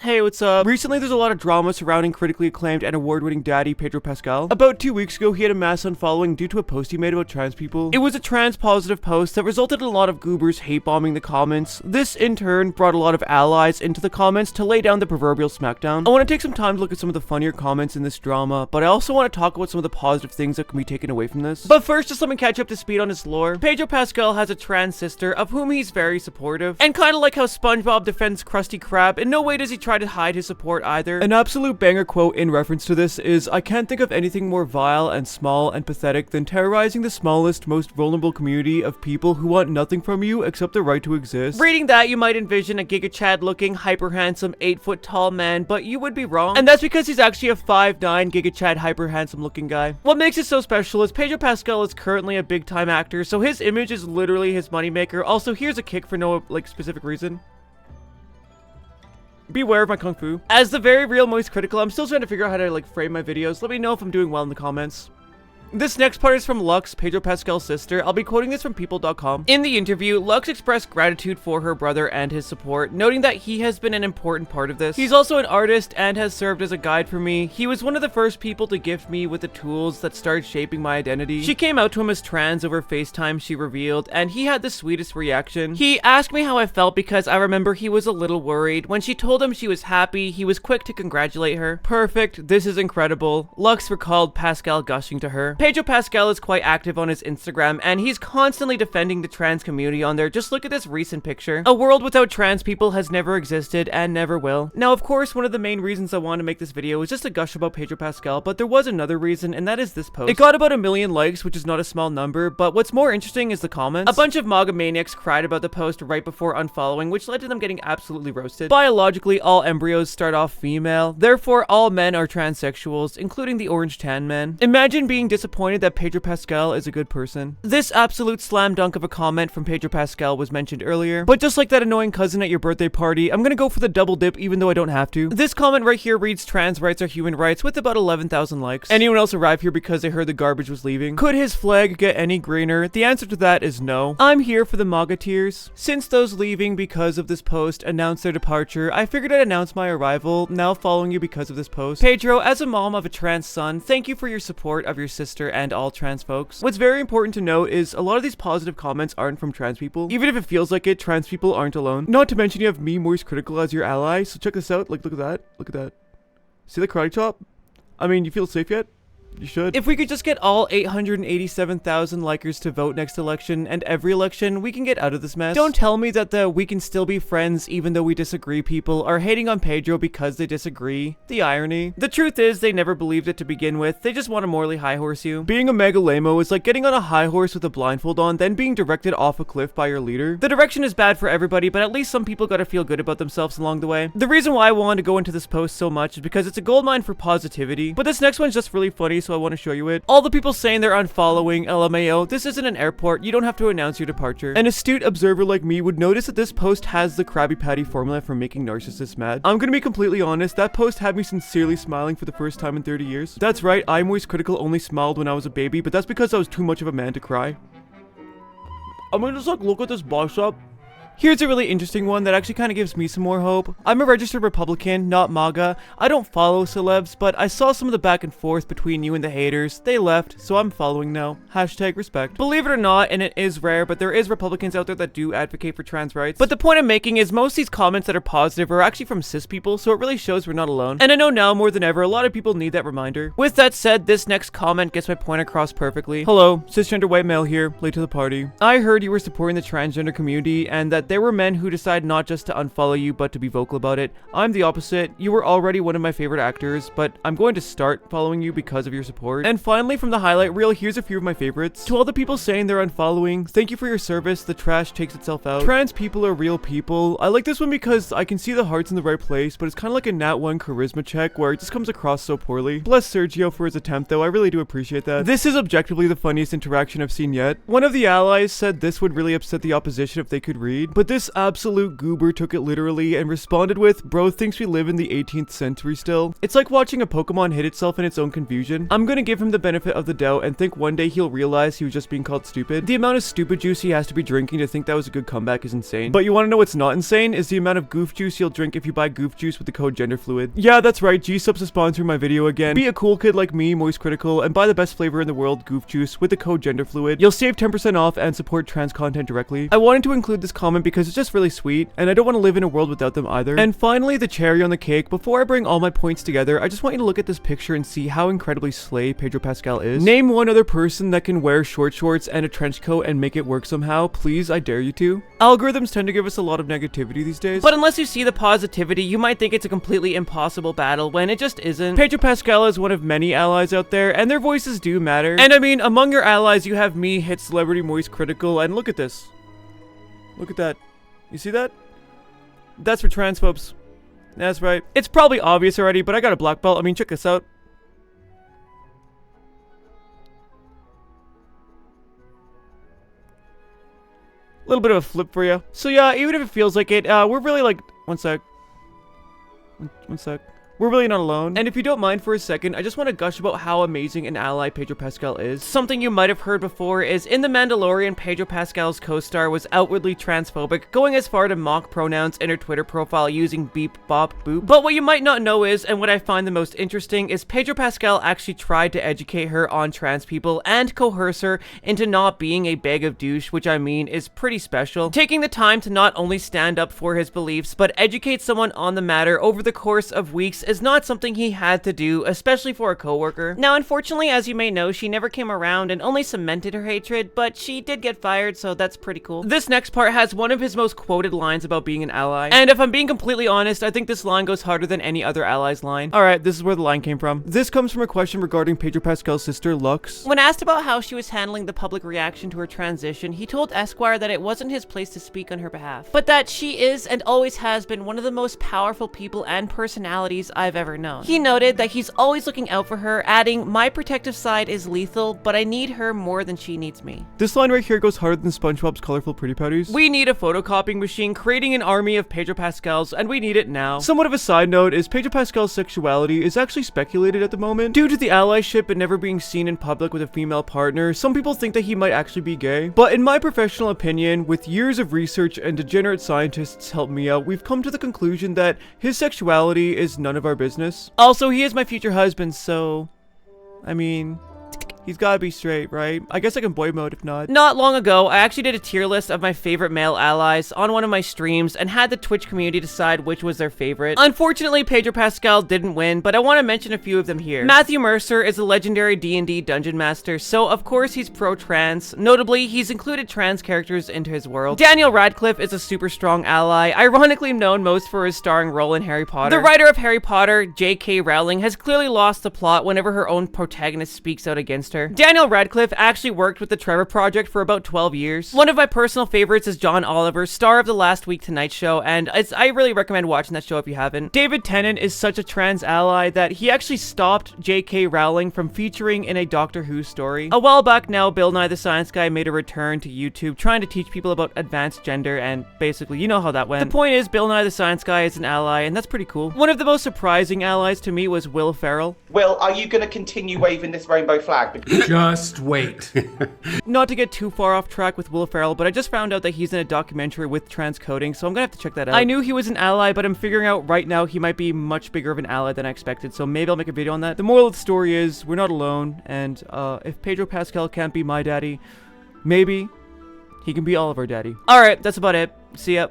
Hey, what's up? Recently, there's a lot of drama surrounding critically acclaimed and award-winning daddy Pedro Pascal. About 2 weeks ago, he had a mass unfollowing due to a post he made about trans people. It was a trans-positive post that resulted in a lot of goobers hate-bombing the comments. This, in turn, brought a lot of allies into the comments to lay down the proverbial smackdown. I want to take some time to look at some of the funnier comments in this drama, but I also want to talk about some of the positive things that can be taken away from this. But first, just let me catch up to speed on his lore. Pedro Pascal has a trans sister, of whom he's very supportive. And kind of like how SpongeBob defends Krusty Krab, in no way does he try to hide his support either. An absolute banger quote in reference to this is, "I can't think of anything more vile and small and pathetic than terrorizing the smallest, most vulnerable community of people who want nothing from you except the right to exist." Reading that, you might envision a Giga Chad looking, hyper handsome, 8-foot tall man, but you would be wrong. And that's because he's actually a 5'9" Giga Chad hyper handsome looking guy. What makes it so special is Pedro Pascal is currently a big time actor, so his image is literally his moneymaker. Also, here's a kick for no specific reason. Beware of my kung fu. As the very real Moist Critical, I'm still trying to figure out how to frame my videos. Let me know if I'm doing well in the comments. This next part is from Lux, Pedro Pascal's sister. I'll be quoting this from people.com. In the interview, Lux expressed gratitude for her brother and his support, noting that he has been an important part of this. He's also an artist and has served as a guide for me. He was one of the first people to gift me with the tools that started shaping my identity. She came out to him as trans over FaceTime, she revealed, and he had the sweetest reaction. He asked me how I felt because I remember he was a little worried. When she told him she was happy, he was quick to congratulate her. Perfect, this is incredible. Lux recalled Pascal gushing to her. Pedro Pascal is quite active on his Instagram, and he's constantly defending the trans community on there. Just look at this recent picture. A world without trans people has never existed and never will. Now, of course, one of the main reasons I wanted to make this video was just to gush about Pedro Pascal, but there was another reason, and that is this post. It got about 1 million likes, which is not a small number, but what's more interesting is the comments. A bunch of MAGA maniacs cried about the post right before unfollowing, which led to them getting absolutely roasted. Biologically, all embryos start off female, therefore all men are transsexuals, including the orange tan men. Imagine being disappointed that Pedro Pascal is a good person. This absolute slam dunk of a comment from Pedro Pascal was mentioned earlier, but just like that annoying cousin at your birthday party, I'm gonna go for the double dip even though I don't have to. This comment right here reads, "Trans rights are human rights," with about 11,000 likes. Anyone else arrive here because they heard the garbage was leaving? Could his flag get any greener? The answer to that is no. I'm here for the MAGA tears. Since those leaving because of this post announced their departure, I figured I'd announce my arrival, now following you because of this post. Pedro, as a mom of a trans son, thank you for your support of your sister and all trans folks. What's very important to note is a lot of these positive comments aren't from trans people. Even if it feels like it, trans people aren't alone. Not to mention you have me, Moist Critical, as your ally, so check this out. Look at that. Look at that. See the karate chop? I mean, you feel safe yet? You should. If we could just get all 887,000 likers to vote next election and every election, we can get out of this mess. Don't tell me that the "we can still be friends even though we disagree" people are hating on Pedro because they disagree. The irony. The truth is they never believed it to begin with. They just want to morally high horse you. Being a mega lame-o is like getting on a high horse with a blindfold on, then being directed off a cliff by your leader. The direction is bad for everybody, but at least some people gotta feel good about themselves along the way. The reason why I wanted to go into this post so much is because it's a goldmine for positivity, but this next one's just really funny, so I want to show you it. All the people saying they're unfollowing, LMAO, this isn't an airport, you don't have to announce your departure. An astute observer like me would notice that this post has the Krabby Patty formula for making narcissists mad. I'm gonna be completely honest, that post had me sincerely smiling for the first time in 30 years. That's right, I, Moist Critical, only smiled when I was a baby, but that's because I was too much of a man to cry. I'm gonna just look at this box up. Here's a really interesting one that actually kind of gives me some more hope. I'm a registered Republican, not MAGA. I don't follow celebs, but I saw some of the back and forth between you and the haters. They left, so I'm following now. Hashtag respect. Believe it or not, and it is rare, but there is Republicans out there that do advocate for trans rights. But the point I'm making is most of these comments that are positive are actually from cis people, so it really shows we're not alone. And I know now more than ever, a lot of people need that reminder. With that said, this next comment gets my point across perfectly. Hello, cisgender white male here, late to the party. I heard you were supporting the transgender community and that there were men who decide not just to unfollow you, but to be vocal about it. I'm the opposite. You were already one of my favorite actors, but I'm going to start following you because of your support. And finally, from the highlight reel, here's a few of my favorites. To all the people saying they're unfollowing, thank you for your service. The trash takes itself out. Trans people are real people. I like this one because I can see the heart's in the right place, but it's kind of like a Nat 1 charisma check where it just comes across so poorly. Bless Sergio for his attempt though, I really do appreciate that. This is objectively the funniest interaction I've seen yet. One of the allies said this would really upset the opposition if they could read. But this absolute goober took it literally and responded with, "Bro thinks we live in the 18th century still." It's like watching a Pokemon hit itself in its own confusion. I'm gonna give him the benefit of the doubt and think one day he'll realize he was just being called stupid. The amount of stupid juice he has to be drinking to think that was a good comeback is insane. But you wanna know what's not insane? Is the amount of goof juice you'll drink if you buy goof juice with the code genderfluid. Yeah, that's right, G-Subs is sponsoring my video again. Be a cool kid like me, Moist Critical, and buy the best flavor in the world, goof juice, with the code genderfluid. You'll save 10% off and support trans content directly. I wanted to include this comment because it's just really sweet, and I don't want to live in a world without them either. And finally, the cherry on the cake. Before I bring all my points together, I just want you to look at this picture and see how incredibly slay Pedro Pascal is. Name one other person that can wear short shorts and a trench coat and make it work somehow. Please, I dare you to. Algorithms tend to give us a lot of negativity these days, but unless you see the positivity, you might think it's a completely impossible battle when it just isn't. Pedro Pascal is one of many allies out there, and their voices do matter. And I mean, among your allies, you have me, Hit Celebrity Moist Critical, and look at this. Look at that. You see that? That's for transphobes. That's right. It's probably obvious already, but I got a black belt. I mean, check this out. A little bit of a flip for you. So yeah, even if it feels like it, we're really like... One sec. We're really not alone. And if you don't mind for a second, I just want to gush about how amazing an ally Pedro Pascal is. Something you might have heard before is in The Mandalorian, Pedro Pascal's co-star was outwardly transphobic, going as far to mock pronouns in her Twitter profile using beep, bop, boop. But what you might not know is, and what I find the most interesting, is Pedro Pascal actually tried to educate her on trans people and coerce her into not being a bag of douche, which I mean is pretty special. Taking the time to not only stand up for his beliefs, but educate someone on the matter over the course of weeks is not something he had to do, especially for a coworker. Now, unfortunately, as you may know, she never came around and only cemented her hatred, but she did get fired, so that's pretty cool. This next part has one of his most quoted lines about being an ally, and if I'm being completely honest, I think this line goes harder than any other ally's line. Alright, this is where the line came from. This comes from a question regarding Pedro Pascal's sister, Lux. When asked about how she was handling the public reaction to her transition, he told Esquire that it wasn't his place to speak on her behalf, but that she is and always has been one of the most powerful people and personalities I've ever known. He noted that he's always looking out for her, adding, "My protective side is lethal, but I need her more than she needs me." This line right here goes harder than SpongeBob's colorful pretty powders. We need a photocopying machine creating an army of Pedro Pascals, and we need it now. Somewhat of a side note is Pedro Pascal's sexuality is actually speculated at the moment. Due to the allyship and never being seen in public with a female partner, some people think that he might actually be gay. But in my professional opinion, with years of research and degenerate scientists help me out, we've come to the conclusion that his sexuality is none of our business. Also, he is my future husband, so... I mean... He's gotta be straight, right? I guess I can boy mode if not. Not long ago, I actually did a tier list of my favorite male allies on one of my streams and had the Twitch community decide which was their favorite. Unfortunately, Pedro Pascal didn't win, but I want to mention a few of them here. Matthew Mercer is a legendary D&D dungeon master, so of course he's pro-trans. Notably, he's included trans characters into his world. Daniel Radcliffe is a super strong ally, ironically known most for his starring role in Harry Potter. The writer of Harry Potter, J.K. Rowling, has clearly lost the plot whenever her own protagonist speaks out against her. Daniel Radcliffe actually worked with the Trevor Project for about 12 years. One of my personal favorites is John Oliver, star of the Last Week Tonight Show, and I really recommend watching that show if you haven't. David Tennant is such a trans ally that he actually stopped J.K. Rowling from featuring in a Doctor Who story. A while back now, Bill Nye the Science Guy made a return to YouTube trying to teach people about advanced gender, and basically, you know how that went. The point is, Bill Nye the Science Guy is an ally, and that's pretty cool. One of the most surprising allies to me was Will Ferrell. Will, are you going to continue waving this rainbow flag? Just wait. Not to get too far off track with Will Ferrell, but I just found out that he's in a documentary with transcoding, so I'm gonna have to check that out. I knew he was an ally, but I'm figuring out right now he might be much bigger of an ally than I expected, so maybe I'll make a video on that. The moral of the story is, we're not alone, and if Pedro Pascal can't be my daddy, maybe he can be all of our daddy. Alright, that's about it. See ya.